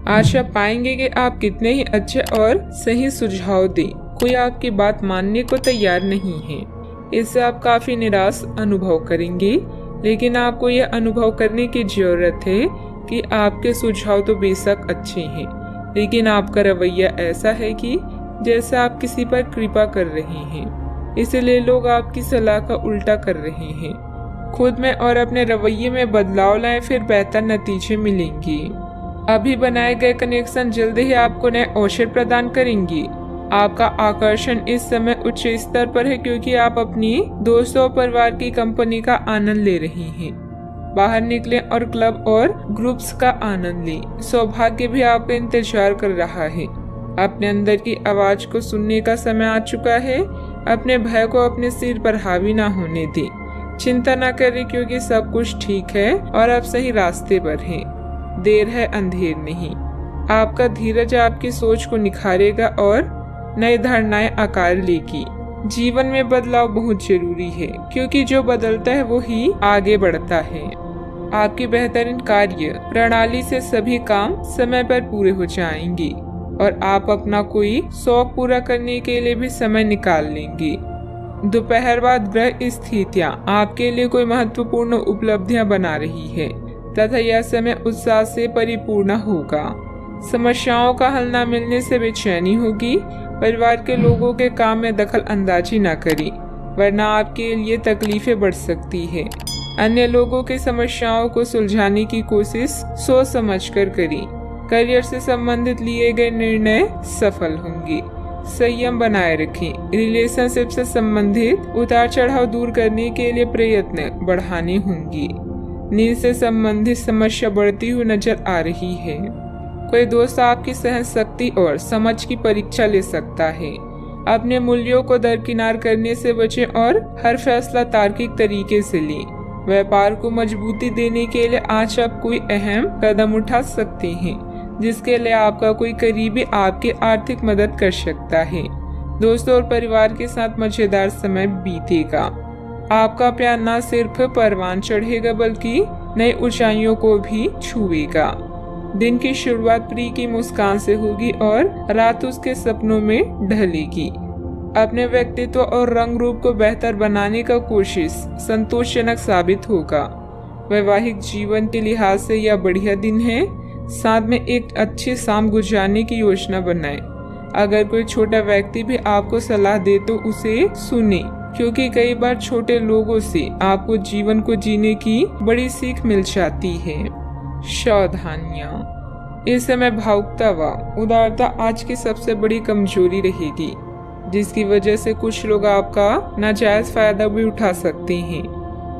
आज आप पाएंगे कि आप कितने ही अच्छे और सही सुझाव दें, कोई आपकी बात मानने को तैयार नहीं है। इससे आप काफी निराश अनुभव करेंगे, लेकिन आपको यह अनुभव करने की जरूरत है कि आपके सुझाव तो बेशक अच्छे हैं, लेकिन आपका रवैया ऐसा है कि जैसे आप किसी पर कृपा कर रहे हैं, इसलिए लोग आपकी सलाह का उल्टा कर रहे हैं। खुद में और अपने रवैये में बदलाव लाएं, फिर बेहतर नतीजे मिलेंगे। अभी बनाए गए कनेक्शन जल्द ही आपको नए अवसर प्रदान करेंगे। आपका आकर्षण इस समय उच्च स्तर पर है, क्योंकि आप अपनी दोस्तों और परिवार की कंपनी का आनंद ले रहे हैं। बाहर निकलें और क्लब और ग्रुप्स का आनंद लें। सौभाग्य भी आपका इंतजार कर रहा है। अपने अंदर की आवाज को सुनने का समय आ चुका है। अपने भय को अपने सिर पर हावी ना होने दें। चिंता न करें, क्योंकि सब कुछ ठीक है और आप सही रास्ते पर हैं। देर है, अंधेर नहीं। आपका धीरज आपकी सोच को निखारेगा और नई धारणाएं आकार लेगी। जीवन में बदलाव बहुत जरूरी है, क्योंकि जो बदलता है वो ही आगे बढ़ता है। आपकी बेहतरीन कार्य प्रणाली से सभी काम समय पर पूरे हो जाएंगे और आप अपना कोई शौक पूरा करने के लिए भी समय निकाल लेंगे। दोपहर बाद ग्रह स्थितियां आपके लिए कोई महत्वपूर्ण उपलब्धियां बना रही है तथा यह समय उत्साह से परिपूर्ण होगा। समस्याओं का हल न मिलने से बेचैनी होगी। परिवार के लोगों के काम में दखल अंदाजी न करें, वरना आपके लिए तकलीफें बढ़ सकती है। अन्य लोगों की समस्याओं को सुलझाने की कोशिश सोच समझकर करें। करियर से संबंधित लिए गए निर्णय सफल होंगे। संयम बनाए रखें। रिलेशनशिप से संबंधित उतार चढ़ाव दूर करने के लिए प्रयत्न बढ़ाने होंगे। नींद से संबंधित समस्या बढ़ती हुई नजर आ रही है। कोई दोस्त आपकी सहन शक्ति और समझ की परीक्षा ले सकता है। अपने मूल्यों को दरकिनार करने से बचें और हर फैसला तार्किक तरीके से लें। व्यापार को मजबूती देने के लिए आज आप कोई अहम कदम उठा सकते हैं, जिसके लिए आपका कोई करीबी आपकी आर्थिक मदद कर सकता है। दोस्तों और परिवार के साथ मजेदार समय बीतेगा। आपका प्यार न सिर्फ परवान चढ़ेगा, बल्कि नई ऊंचाइयों को भी छुएगा। दिन की शुरुआत प्रिय की मुस्कान से होगी और रात उसके सपनों में ढलेगी। अपने व्यक्तित्व और रंग रूप को बेहतर बनाने का कोशिश संतोषजनक साबित होगा। वैवाहिक जीवन के लिहाज से यह बढ़िया दिन है। साथ में एक अच्छी शाम गुजारने की योजना बनाएं। अगर कोई छोटा व्यक्ति भी आपको सलाह दे तो उसे सुने, क्योंकि कई बार छोटे लोगों से आपको जीवन को जीने की बड़ी सीख मिल जाती है। सावधानियां। इस समय भावुकता व उदारता आज की सबसे बड़ी कमजोरी रहेगी, जिसकी वजह से कुछ लोग आपका नाजायज फायदा भी उठा सकते हैं।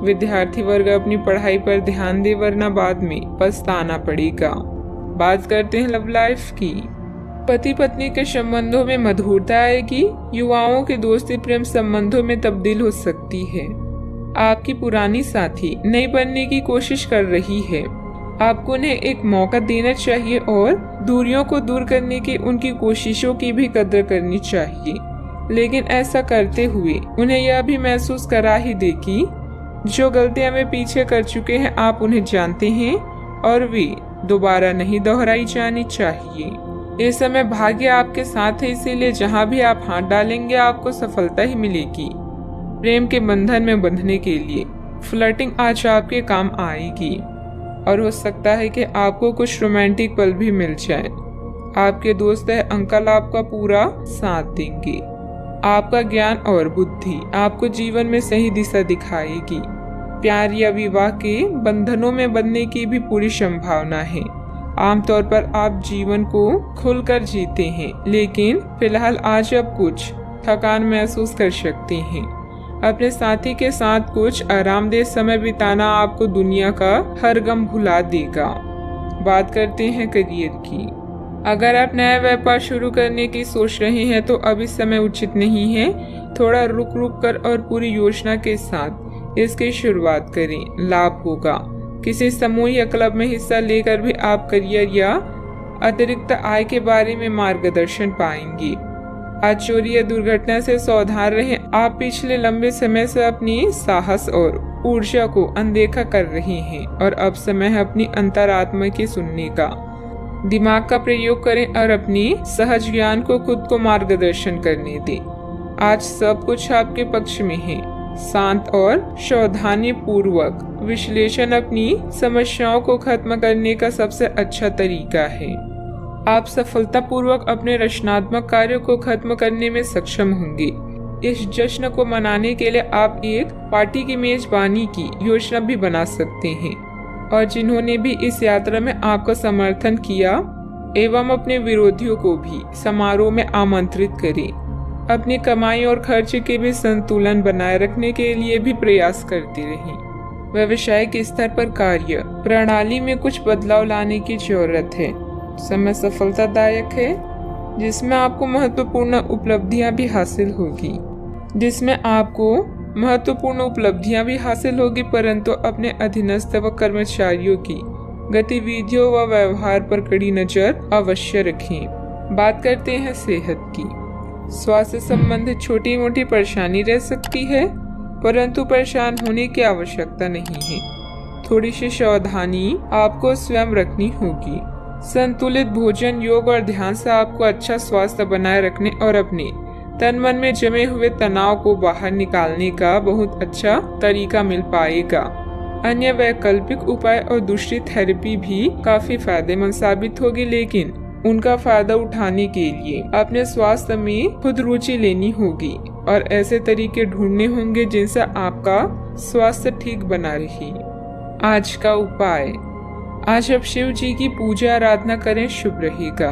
विद्यार्थी वर्ग अपनी पढ़ाई पर ध्यान दे, वरना बाद में पछताना पड़ेगा। बात करते हैं लव लाइफ की। पति पत्नी के संबंधों में मधुरता आएगी। युवाओं की दोस्ती प्रेम संबंधों में तब्दील हो सकती है। आपकी पुरानी साथी नई बनने की कोशिश कर रही है। आपको उन्हें एक मौका देना चाहिए और दूरियों को दूर करने की उनकी कोशिशों की भी कदर करनी चाहिए, लेकिन ऐसा करते हुए उन्हें यह भी महसूस करा ही दे कि जो गलतियां वे पीछे कर चुके हैं आप उन्हें जानते हैं और वे दोबारा नहीं दोहराई जानी चाहिए। इस समय भाग्य आपके साथ है, इसीलिए जहां भी आप हाथ डालेंगे आपको सफलता ही मिलेगी। प्रेम के बंधन में बंधने के लिए फ्लर्टिंग आज आपके काम आएगी और हो सकता है कि आपको कुछ रोमांटिक पल भी मिल जाए। आपके दोस्त है अंकल आपका पूरा साथ देंगे। आपका ज्ञान और बुद्धि आपको जीवन में सही दिशा दिखाएगी। प्यार या विवाह के बंधनों में बंधने की भी पूरी संभावना है। आमतौर पर आप जीवन को खुलकर जीते हैं, लेकिन फिलहाल आज आप कुछ थकान महसूस कर सकते हैं। अपने साथी के साथ कुछ आरामदेह समय बिताना आपको दुनिया का हर गम भुला देगा। बात करते हैं करियर की। अगर आप नया व्यापार शुरू करने की सोच रहे हैं तो अभी समय उचित नहीं है। थोड़ा रुक रुक कर और पूरी योजना के साथ इसकी शुरुआत करें, लाभ होगा। किसी समूह या क्लब में हिस्सा लेकर भी आप करियर या अतिरिक्त आय के बारे में मार्गदर्शन पाएंगे। आज चोरी या दुर्घटना से सावधान रहें। आप पिछले लंबे समय से अपनी साहस और ऊर्जा को अनदेखा कर रहे हैं और अब समय है अपनी अंतरात्मा की सुनने का। दिमाग का प्रयोग करें और अपनी सहज ज्ञान को खुद को मार्गदर्शन करने दें। आज सब कुछ आपके पक्ष में है। शांत और सावधानी पूर्वक विश्लेषण अपनी समस्याओं को खत्म करने का सबसे अच्छा तरीका है। आप सफलतापूर्वक अपने रचनात्मक कार्यों को खत्म करने में सक्षम होंगे। इस जश्न को मनाने के लिए आप एक पार्टी की मेजबानी की योजना भी बना सकते हैं और जिन्होंने भी इस यात्रा में आपका समर्थन किया एवं अपने विरोधियों को भी समारोह में आमंत्रित करें। अपनी कमाई और खर्च के भी संतुलन बनाए रखने के लिए भी प्रयास करते रहें। व्यावसायिक स्तर पर कार्य प्रणाली में कुछ बदलाव लाने की जरूरत है। समय सफलतादायक है जिसमें आपको महत्वपूर्ण उपलब्धियां भी हासिल होगी, परंतु अपने अधीनस्थ व कर्मचारियों की गतिविधियों व व्यवहार पर कड़ी नजर अवश्य रखें। बात करते हैं सेहत की। स्वास्थ्य संबंधित छोटी मोटी परेशानी रह सकती है, परंतु परेशान होने की आवश्यकता नहीं है। थोड़ी सी सावधानी आपको स्वयं रखनी होगी। संतुलित भोजन, योग और ध्यान से आपको अच्छा स्वास्थ्य बनाए रखने और अपने तन मन में जमे हुए तनाव को बाहर निकालने का बहुत अच्छा तरीका मिल पाएगा। अन्य वैकल्पिक उपाय और दूसरी थेरेपी भी काफी फायदेमंद साबित होगी, लेकिन उनका फायदा उठाने के लिए अपने स्वास्थ्य में खुद रुचि लेनी होगी और ऐसे तरीके ढूंढने होंगे जिनसे आपका स्वास्थ्य ठीक बना रहे। आज का उपाय, आज आप शिव जी की पूजा आराधना करें, शुभ रहेगा।